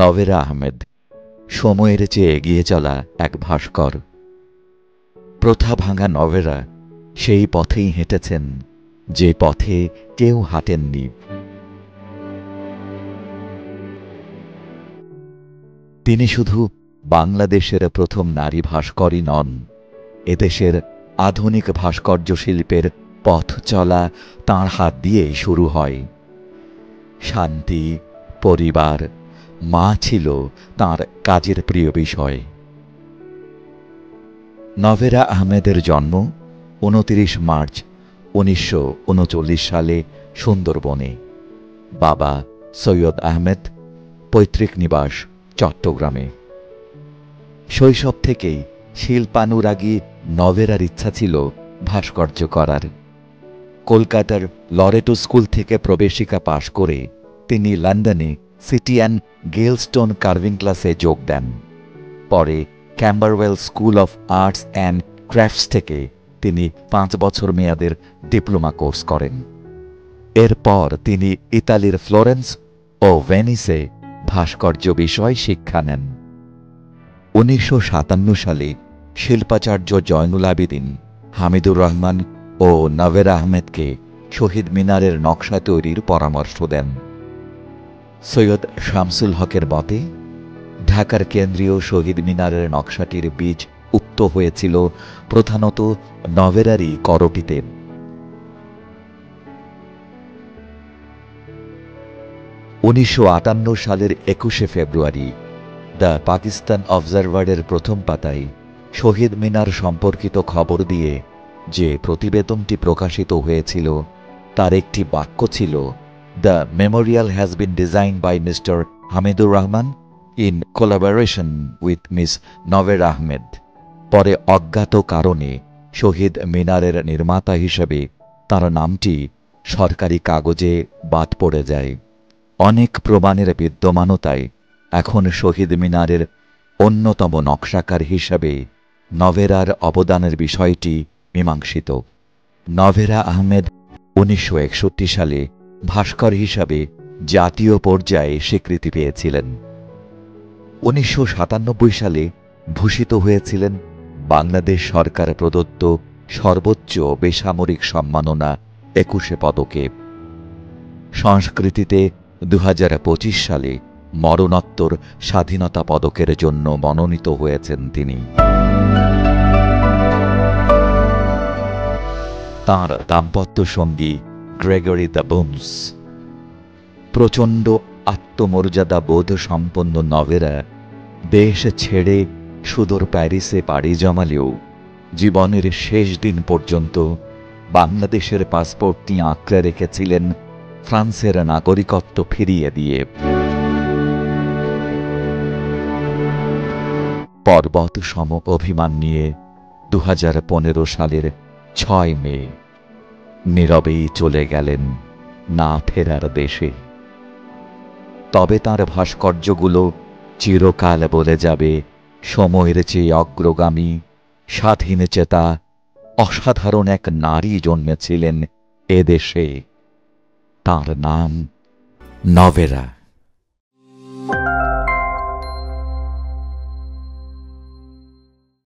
নভেরা আহমেদ সময়ের চেয়ে এগিয়ে চলা এক ভাস্কর। প্রথা ভাঙা নভেরা সেই পথেই হেঁটেছেন যে পথে কেউ হাঁটেননি। তিনি শুধু বাংলাদেশের প্রথম নারী ভাস্করই নন, এদেশের আধুনিক ভাস্কর্য শিল্পের পথ চলা তাঁর হাত দিয়েই শুরু হয়। শান্তি, পরিবার, মা ছিল তাঁর কাজের প্রিয় বিষয়। নভেরা আহমেদের জন্ম ২৯ মার্চ ১৯৩৯ সালে সুন্দরবনে। বাবা সৈয়দ আহমেদ, পৈতৃক নিবাস চট্টগ্রামে। শৈশব থেকেই শিল্পানুরাগী নভেরার ইচ্ছা ছিল ভাস্কর্য করার। কলকাতার লরেটো স্কুল থেকে প্রবেশিকা পাশ করে তিনি লন্ডনে সিটি অ্যান্ড গেলস্টোন কার্ভিং ক্লাসে যোগ দেন। পরে Camberwell school of arts and crafts থেকে তিনি ৫ বছর মেয়াদের ডিপ্লোমা কোর্স করেন। এরপর তিনি ইতালির ফ্লোরেন্স ও ভেনিসে ভাস্কর্য বিষয় শিক্ষা নেন। ১৯৫৭ সালে শিল্পাচার্য জয়নুল আবেদিন, হামিদুর রহমান ও নভেরা আহমেদকে শহীদ মিনারের নকশা তৈরির পরামর্শ দেন। সৈয়দ শামসুল হকের মতে ঢাকার কেন্দ্রীয় শহীদ মিনারের নকশাটির বীজ উক্ত হয়েছিল প্রধানত নভেরারই করটিতে। ১৯৫৮ সালের ২১শে ফেব্রুয়ারি দ্য পাকিস্তান অবজারভারের প্রথম পাতায় শহীদ মিনার সম্পর্কিত খবর দিয়ে যে প্রতিবেদনটি প্রকাশিত হয়েছিল তার একটি বাক্য ছিল, the memorial has been design by mister Hamidur Rahman in collaboration with miss Novera Ahmed. পরে অজ্ঞাত কারণে শহীদ মিনারের নির্মাতা হিসেবে তার নামটি সরকারি কাগজে বাদ পড়ে যায়। অনেক প্রমাণের বিদ্যমানতায় এখন শহীদ মিনারের অন্যতম নকশাকার হিসাবে নভেরার অবদানের বিষয়টি মীমাংসিত। নভেরা আহমেদ ১৯৬১ সালে ভাস্কর হিসাবে জাতীয় পর্যায়ে স্বীকৃতি পেয়েছিলেন। ১৯৯৭ সালে ভূষিত হয়েছিলেন বাংলাদেশ সরকার প্রদত্ত সর্বোচ্চ বেসামরিক সম্মাননা ২১শে পদকে। সংস্কৃতিতে ২০২৫ সালে মরণোত্তর স্বাধীনতা পদকের জন্য মনোনীত হয়েছেন তিনি। তাঁর দাম্পত্য সঙ্গী গ্রেগরি দ্য বুমস। প্রচণ্ড আত্মমর্যাদা বোধ সম্পন্ন নভেরা দেশ ছেড়ে সুদূর প্যারিসে পাড়ি জমালেও জীবনের শেষ দিন পর্যন্ত বাংলাদেশের পাসপোর্টটি আঁকড়ে রেখেছিলেন ফ্রান্সের নাগরিকত্ব ফিরিয়ে দিয়ে। পর্বত সম অভিমান নিয়ে ২০১৫ সালের ৬ মে নীরবেই চলে গেলেন না ফেরার দেশে। তবে তাঁর ভাস্কর্যগুলো চিরকাল বলে যাবে সময়ের চেয়ে অগ্রগামী, স্বাধীন চেতা, অসাধারণ এক নারী জন্মেছিলেন এদেশে। তাঁর নাম নভেরা।